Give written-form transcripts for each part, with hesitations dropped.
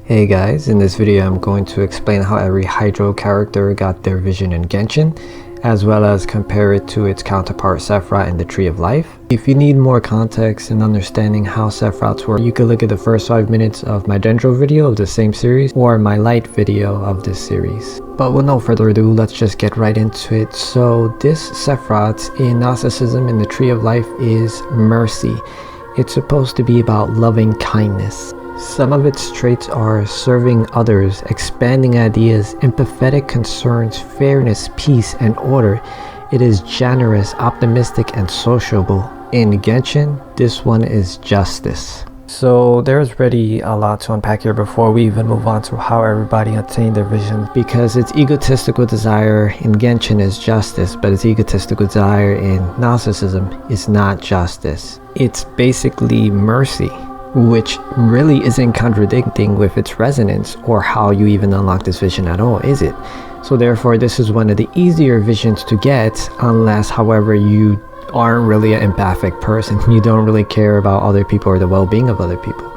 Hey guys, in this video I'm going to explain how every Hydro character got their vision in Genshin, as well as compare it to its counterpart Sephiroth in the Tree of Life. If you need more context and understanding how Sephiroths work, you can look at the first 5 minutes of my Dendro video of the same series, or my light video of this series. But with no further ado, let's just get right into it. So this Sephiroth in Gnosticism in the Tree of Life is mercy. It's supposed to be about loving kindness. Some of its traits are serving others, expanding ideas, empathetic concerns, fairness, peace, and order. It is generous, optimistic, and sociable. In Genshin, this one is justice. So there's already a lot to unpack here before we even move on to how everybody attained their vision, because its egotistical desire in Genshin is justice, but its egotistical desire in Gnosticism is not justice. It's basically mercy, which really isn't contradicting with its resonance or how you even unlock this vision at all, is it? So therefore, this is one of the easier visions to get, unless, however, you aren't really an empathic person, you don't really care about other people or the well-being of other people,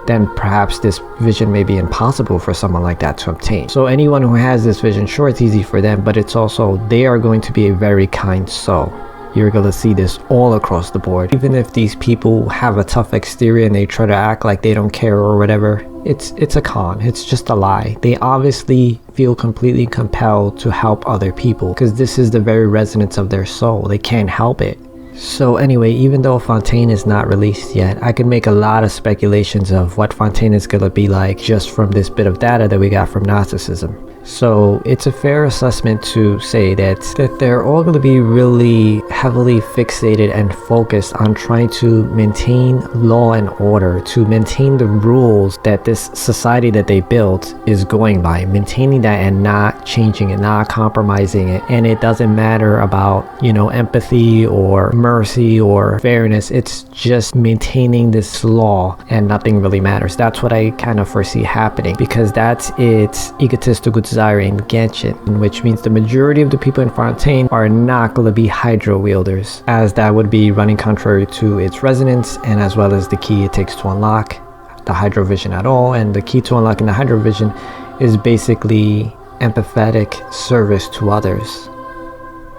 then perhaps this vision may be impossible for someone like that to obtain. So anyone who has this vision, sure, it's easy for them, but it's also, they are going to be a very kind soul. You're gonna see this all across the board. Even if these people have a tough exterior and they try to act like they don't care or whatever, it's a con, it's just a lie. They obviously feel completely compelled to help other people because this is the very resonance of their soul. They can't help it. So anyway, even though Fontaine is not released yet, I could make a lot of speculations of what Fontaine is gonna be like just from this bit of data that we got from Gnosticism. So it's a fair assessment to say that they're all going to be really heavily fixated and focused on trying to maintain law and order, to maintain the rules that this society that they built is going by, maintaining that and not changing it, not compromising it. And it doesn't matter about, empathy or mercy or fairness. It's just maintaining this law and nothing really matters. That's what I kind of foresee happening, because that's its egotistical desire in Genshin, which means the majority of the people in Fontaine are not going to be Hydro wielders, as that would be running contrary to its resonance and as well as the key it takes to unlock the Hydro vision at all. And the key to unlocking the Hydro vision is basically empathetic service to others.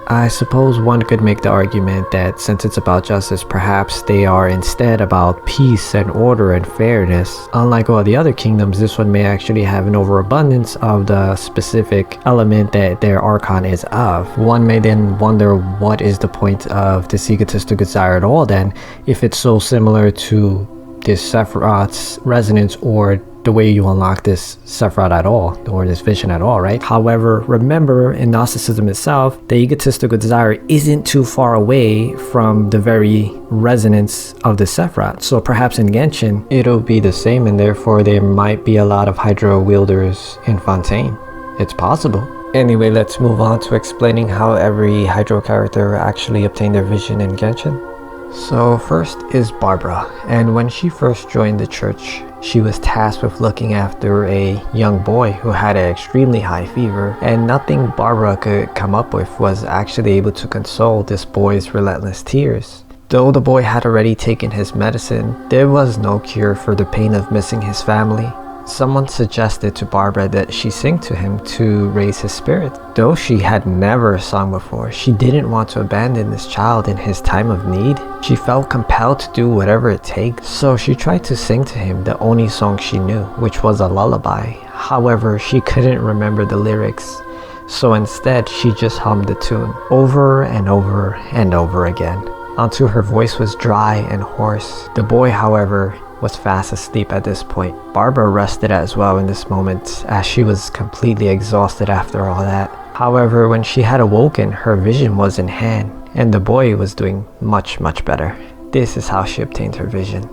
I suppose one could make the argument that since it's about justice, perhaps they are instead about peace and order and fairness. Unlike all the other kingdoms, this one may actually have an overabundance of the specific element that their archon is of. One may then wonder, what is the point of this egotistical desire at all then, if it's so similar to this Sephiroth's resonance or the way you unlock this Sephiroth at all, or this vision at all, right? However, remember, in Gnosticism itself, the egotistical desire isn't too far away from the very resonance of the Sephiroth. So perhaps in Genshin, it'll be the same, and therefore there might be a lot of Hydro wielders in Fontaine. It's possible. Anyway, let's move on to explaining how every Hydro character actually obtained their vision in Genshin. So first is Barbara, and when she first joined the church, she was tasked with looking after a young boy who had an extremely high fever, and nothing Barbara could come up with was actually able to console this boy's relentless tears. Though the boy had already taken his medicine, there was no cure for the pain of missing his family. Someone suggested to Barbara that she sing to him to raise his spirit. Though she had never sung before, she didn't want to abandon this child in his time of need. She felt compelled to do whatever it takes, so she tried to sing to him the only song she knew, which was a lullaby. However, she couldn't remember the lyrics, so instead she just hummed the tune over and over and over again, until her voice was dry and hoarse. The boy, however, was fast asleep at this point. Barbara rested as well in this moment, as she was completely exhausted after all that. However, when she had awoken, her vision was in hand, and the boy was doing much better. This is how she obtained her vision.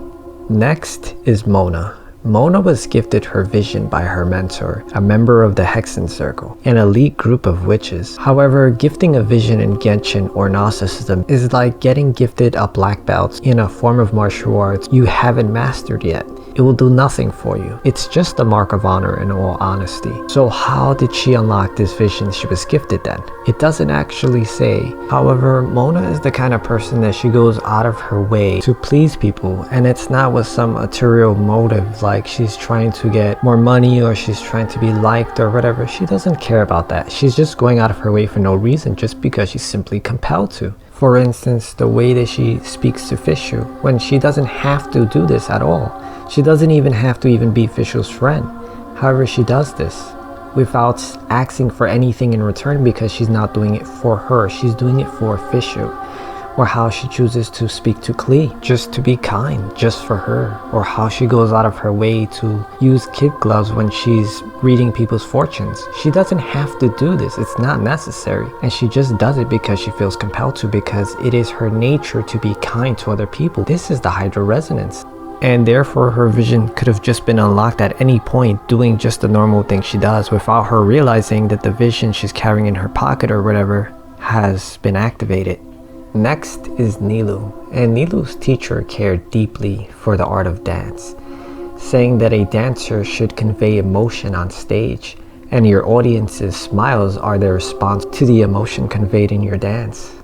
Next is Mona. Mona was gifted her vision by her mentor, a member of the Hexen Circle, an elite group of witches. However, gifting a vision in Genshin or Gnosticism is like getting gifted a black belt in a form of martial arts you haven't mastered yet. It will do nothing for you. It's just a mark of honor in all honesty. So how did she unlock this vision she was gifted then? It doesn't actually say. However, Mona is the kind of person that she goes out of her way to please people, and it's not with some material motive like she's trying to get more money or she's trying to be liked or whatever. She doesn't care about that. She's just going out of her way for no reason, just because she's simply compelled to. For instance, the way that she speaks to Fishu, when she doesn't have to do this at all. She doesn't even have to even be Fishu's friend. However, she does this without asking for anything in return, because she's not doing it for her. She's doing it for Fishu. Or how she chooses to speak to Klee, just to be kind, just for her. Or how she goes out of her way to use kid gloves when she's reading people's fortunes. She doesn't have to do this, it's not necessary. And she just does it because she feels compelled to, because it is her nature to be kind to other people. This is the Hydro resonance. And therefore her vision could have just been unlocked at any point, doing just the normal thing she does without her realizing that the vision she's carrying in her pocket or whatever has been activated. Next is Nilu, and Nilu's teacher cared deeply for the art of dance, saying that a dancer should convey emotion on stage, and your audience's smiles are their response to the emotion conveyed in your dance.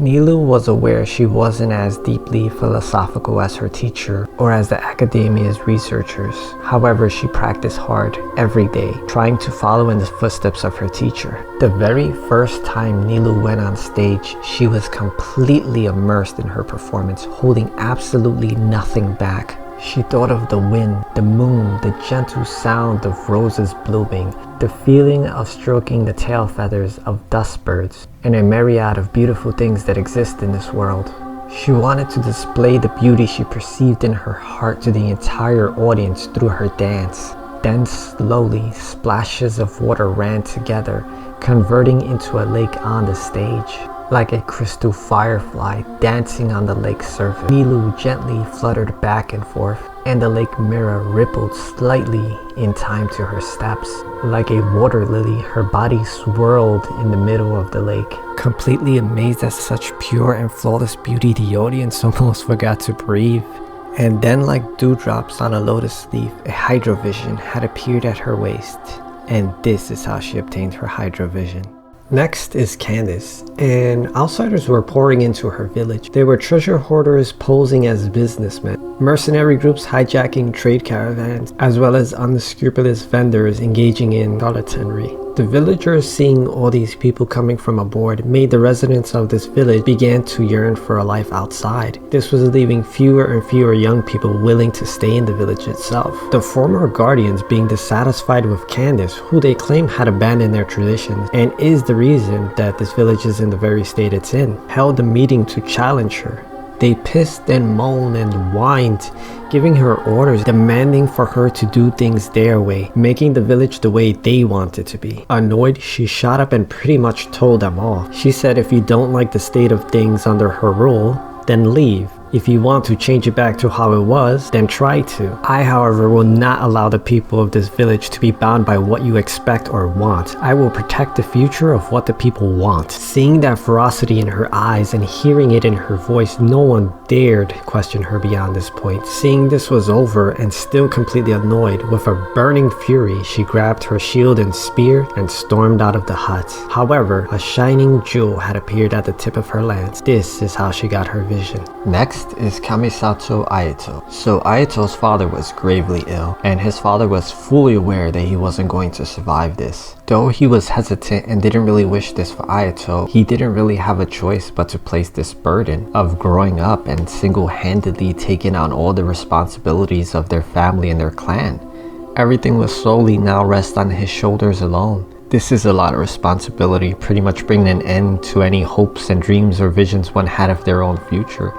Nilu was aware she wasn't as deeply philosophical as her teacher or as the academia's researchers. However, she practiced hard every day, trying to follow in the footsteps of her teacher. The very first time Nilu went on stage, she was completely immersed in her performance, holding absolutely nothing back. She thought of the wind, the moon, the gentle sound of roses blooming, the feeling of stroking the tail feathers of dust birds, and a myriad of beautiful things that exist in this world. She wanted to display the beauty she perceived in her heart to the entire audience through her dance. Then slowly, splashes of water ran together, converting into a lake on the stage. Like a crystal firefly dancing on the lake's surface, Nilu gently fluttered back and forth, and the lake mirror rippled slightly in time to her steps. Like a water lily, her body swirled in the middle of the lake. Completely amazed at such pure and flawless beauty, the audience almost forgot to breathe. And then, like dewdrops on a lotus leaf, a hydrovision had appeared at her waist. And this is how she obtained her hydrovision. Next is Candace, and outsiders were pouring into her village. They were treasure hoarders posing as businessmen, mercenary groups hijacking trade caravans, as well as unscrupulous vendors engaging in charlatanry. The villagers, seeing all these people coming from aboard, made the residents of this village begin to yearn for a life outside. This was leaving fewer and fewer young people willing to stay in the village itself. The former guardians, being dissatisfied with Candace, who they claim had abandoned their traditions and is the reason that this village is in the very state it's in, held a meeting to challenge her. They pissed and moaned and whined, giving her orders, demanding for her to do things their way, making the village the way they want it to be. Annoyed, she shot up and pretty much told them off. She said if you don't like the state of things under her rule, then leave. If you want to change it back to how it was, then try to. I, however, will not allow the people of this village to be bound by what you expect or want. I will protect the future of what the people want. Seeing that ferocity in her eyes and hearing it in her voice, no one dared question her beyond this point. Seeing this was over and still completely annoyed, with a burning fury, she grabbed her shield and spear and stormed out of the hut. However, a shining jewel had appeared at the tip of her lance. This is how she got her vision. Next is Kamisato Ayato. So Ayato's father was gravely ill, and his father was fully aware that he wasn't going to survive this. Though he was hesitant and didn't really wish this for Ayato, he didn't really have a choice but to place this burden of growing up and single-handedly taking on all the responsibilities of their family and their clan. Everything was solely now rest on his shoulders alone. This is a lot of responsibility, pretty much bringing an end to any hopes and dreams or visions one had of their own future,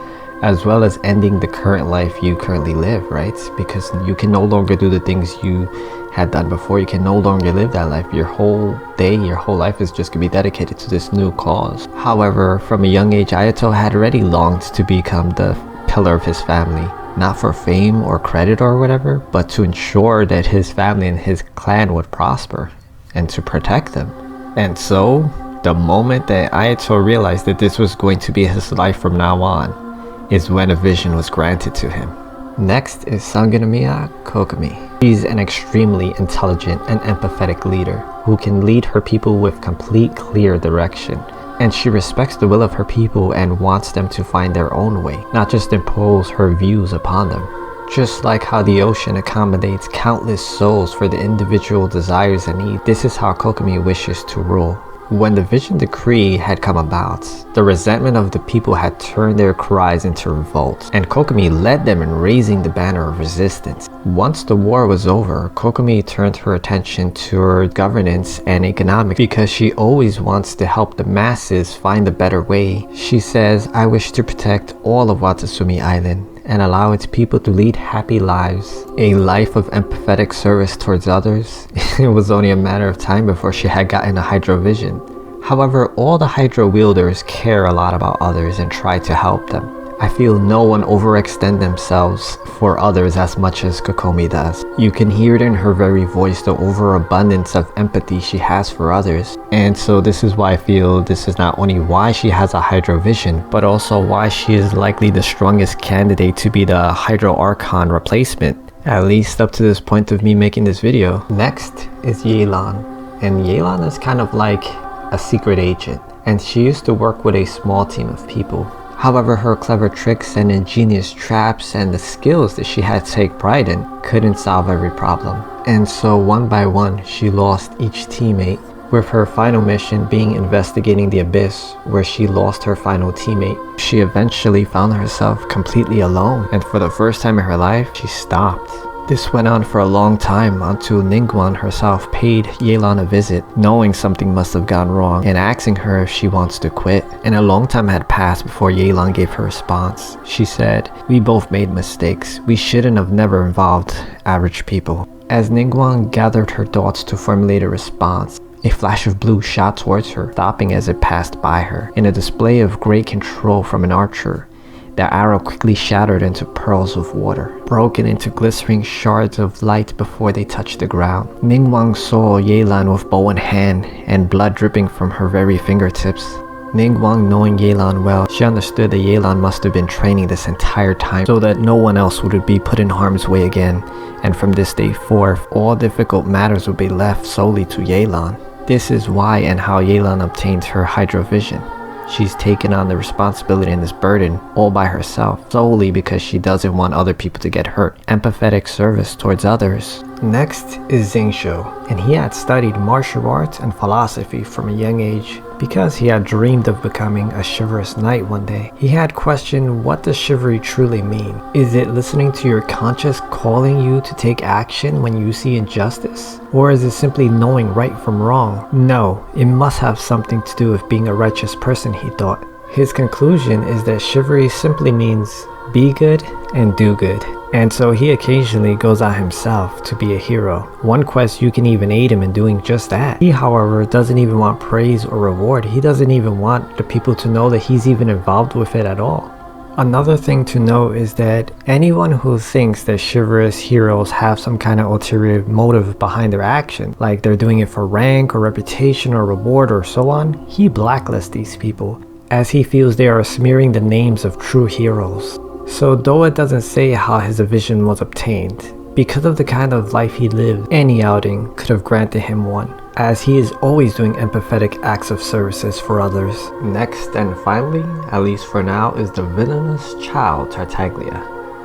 as well as ending the current life you currently live, right? Because you can no longer do the things you had done before. You can no longer live that life. Your whole day, your whole life is just going to be dedicated to this new cause. However, from a young age, Ayato had already longed to become the pillar of his family. Not for fame or credit or whatever, but to ensure that his family and his clan would prosper and to protect them. And so, the moment that Ayato realized that this was going to be his life from now on, is when a vision was granted to him. Next is Sangonomiya Kokomi. She's an extremely intelligent and empathetic leader who can lead her people with complete clear direction. And she respects the will of her people and wants them to find their own way, not just impose her views upon them. Just like how the ocean accommodates countless souls for the individual desires and needs, this is how Kokomi wishes to rule. When the vision decree had come about, the resentment of the people had turned their cries into revolt, and Kokomi led them in raising the banner of resistance. Once the war was over, Kokomi turned her attention to her governance and economics because she always wants to help the masses find a better way. She says, "I wish to protect all of Watasumi Island and allow its people to lead happy lives, a life of empathetic service towards others." It was only a matter of time before she had gotten a Hydro vision. However, all the Hydro wielders care a lot about others and try to help them. I feel no one overextend themselves for others as much as Kokomi does. You can hear it in her very voice, the overabundance of empathy she has for others. And so this is why I feel this is not only why she has a Hydro vision, but also why she is likely the strongest candidate to be the Hydro Archon replacement, at least up to this point of me making this video. Next is Yelan, and Yelan is kind of like a secret agent, and she used to work with a small team of people. However, her clever tricks and ingenious traps and the skills that she had to take pride in couldn't solve every problem. And so one by one, she lost each teammate, with her final mission being investigating the abyss, where she lost her final teammate. She eventually found herself completely alone, and for the first time in her life, she stopped. This went on for a long time until Ningguang herself paid Yelan a visit, knowing something must have gone wrong and asking her if she wants to quit. And a long time had passed before Yelan gave her response. She said, "We both made mistakes. We shouldn't have never involved average people." As Ningguang gathered her thoughts to formulate a response, a flash of blue shot towards her, stopping as it passed by her. In a display of great control from an archer, the arrow quickly shattered into pearls of water, broken into glistening shards of light before they touched the ground. Ningguang saw Yelan with bow in hand and blood dripping from her very fingertips. Ningguang, knowing Yelan well, she understood that Yelan must have been training this entire time so that no one else would be put in harm's way again, and from this day forth, all difficult matters would be left solely to Yelan. This is why and how Yelan obtained her Hydro vision. She's taken on the responsibility and this burden all by herself, solely because she doesn't want other people to get hurt. Empathetic service towards others. Next is Xingqiu, and he had studied martial arts and philosophy from a young age because he had dreamed of becoming a chivalrous knight one day. He had questioned, what does chivalry truly mean? Is it listening to your conscience calling you to take action when you see injustice? Or is it simply knowing right from wrong? No, it must have something to do with being a righteous person, he thought. His conclusion is that chivalry simply means be good and do good. And so he occasionally goes out himself to be a hero. One quest you can even aid him in doing just that. He, however, doesn't even want praise or reward. He doesn't even want the people to know that he's even involved with it at all. Another thing to note is that anyone who thinks that chivalrous heroes have some kind of ulterior motive behind their action, like they're doing it for rank or reputation or reward or so on, he blacklists these people, as he feels they are smearing the names of true heroes. So though it doesn't say how his vision was obtained, because of the kind of life he lived, any outing could have granted him one, as he is always doing empathetic acts of services for others. Next and finally, at least for now, is the villainous child Tartaglia.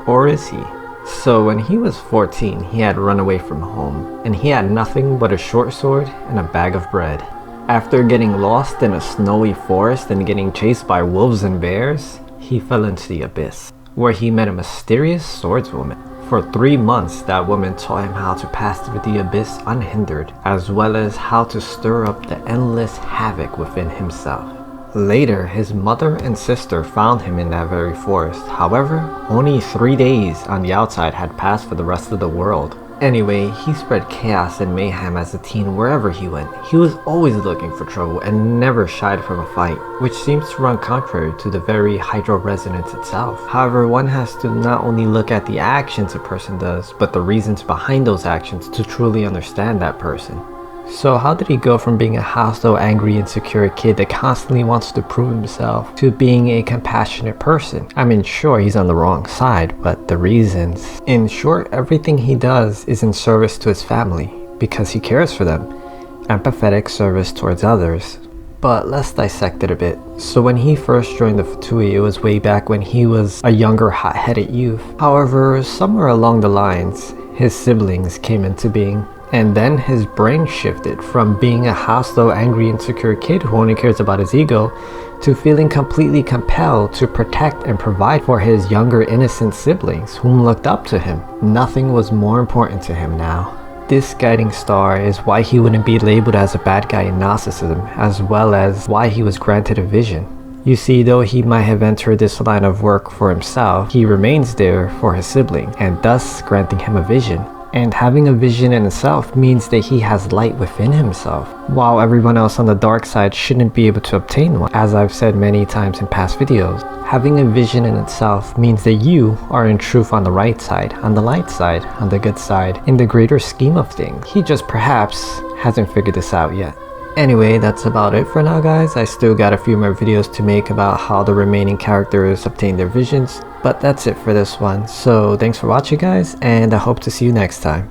Or is he? So when he was 14, he had run away from home, and he had nothing but a short sword and a bag of bread. After getting lost in a snowy forest and getting chased by wolves and bears, he fell into the abyss, where he met a mysterious swordswoman. For 3 months, that woman taught him how to pass through the abyss unhindered, as well as how to stir up the endless havoc within himself. Later, his mother and sister found him in that very forest. However, only 3 days on the outside had passed for the rest of the world. Anyway, he spread chaos and mayhem as a teen wherever he went. He was always looking for trouble and never shied from a fight, which seems to run contrary to the very Hydro resonance itself. However, one has to not only look at the actions a person does, but the reasons behind those actions to truly understand that person. So how did he go from being a hostile, angry, insecure kid that constantly wants to prove himself to being a compassionate person? I mean, sure, he's on the wrong side, but the reasons. In short, everything he does is in service to his family because he cares for them. Empathetic service towards others. But let's dissect it a bit. So when he first joined the Fatui, it was way back when he was a younger, hot-headed youth. However, somewhere along the lines, his siblings came into being. And then his brain shifted from being a hostile, angry, insecure kid who only cares about his ego to feeling completely compelled to protect and provide for his younger, innocent siblings whom looked up to him. Nothing was more important to him now. This guiding star is why he wouldn't be labeled as a bad guy in Gnosticism, as well as why he was granted a vision. You see, though he might have entered this line of work for himself, he remains there for his sibling, and thus granting him a vision. And having a vision in itself means that he has light within himself, while everyone else on the dark side shouldn't be able to obtain one. As I've said many times in past videos, having a vision in itself means that you are in truth on the right side, on the light side, on the good side, in the greater scheme of things. He just perhaps hasn't figured this out yet. Anyway, that's about it for now, guys. I still got a few more videos to make about how the remaining characters obtain their visions, but that's it for this one. So thanks for watching, guys, and I hope to see you next time.